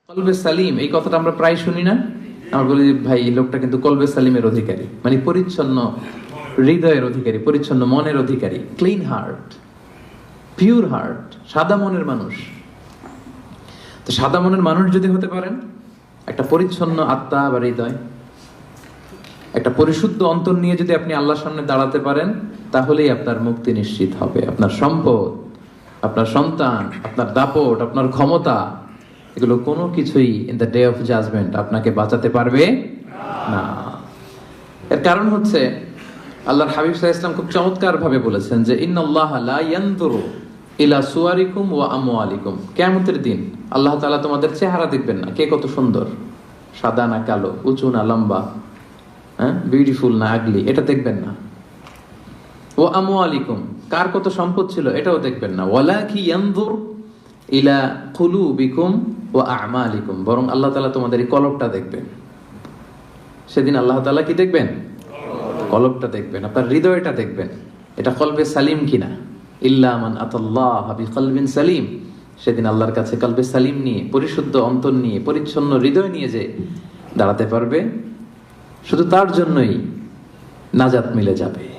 কলবে সালিম এই কথাটা আমরা প্রায় শুনি না? আমরা বলি ভাই এই লোকটা কিন্তু কলবে সালিমের অধিকারী, মানে পরিচ্ছন্ন হৃদয়ের অধিকারী, পরিচ্ছন্ন মনের অধিকারী, ক্লিন হার্ট, পিওর হার্ট, সাদা মনের মানুষ। তো সাদা মনের মানুষ যদি হতে পারেন, একটা পরিচ্ছন্ন আত্মা বা হৃদয়, একটা পরিশুদ্ধ অন্তর নিয়ে যদি আপনি আল্লাহর সামনে দাঁড়াতে পারেন, তাহলেই আপনার মুক্তি নিশ্চিত হবে। আপনার সম্পদ, আপনার সন্তান, আপনার দাপট, আপনার ক্ষমতা, এগুলো কোনো কিছুই in the day of judgement আপনাকে বাঁচাতে পারবে না। এর কারণ হচ্ছে আল্লাহর হাবিব সাল্লাল্লাহু আলাইহি ওয়াসাল্লাম খুব চমৎকার ভাবে বলেছেন যে ইন্নাল্লাহা লা ইয়ানজুরু ইলা সুওয়ারিকুম ওয়া আমওয়ালিকুম। কিয়ামতের দিন আল্লাহ তাআলা তোমাদের চেহারা দেখবেন না, কে কত সুন্দর, সাদা না কালো, উঁচু না লম্বা, বিউটিফুল না আগলি, এটা দেখবেন না। ওয়া আমওয়ালিকুম, কার কত সম্পদ ছিল এটাও দেখবেন না। ওয়ালাকি ইয়ানজুর ইলা কুলুবিকুম ওয়া আ'মালিকুম, বরং আল্লাহ তাআলা তোমাদের এই কলবটা দেখবেন। সেদিন আল্লাহ তাআলা কি দেখবেন? কলবটা দেখবেন, আপনার হৃদয়টা দেখবেন, এটা কলবে সালিম কিনা। ইল্লা মান আতাল্লাহ বিকলবিন সালিম, সেদিন আল্লাহর কাছে কলবে সালিম নিয়ে, পরিশুদ্ধ অন্তর নিয়ে, পরিচ্ছন্ন হৃদয় নিয়ে যে দাঁড়াতে পারবে, শুধু তার জন্যই নাজাত মিলে যাবে।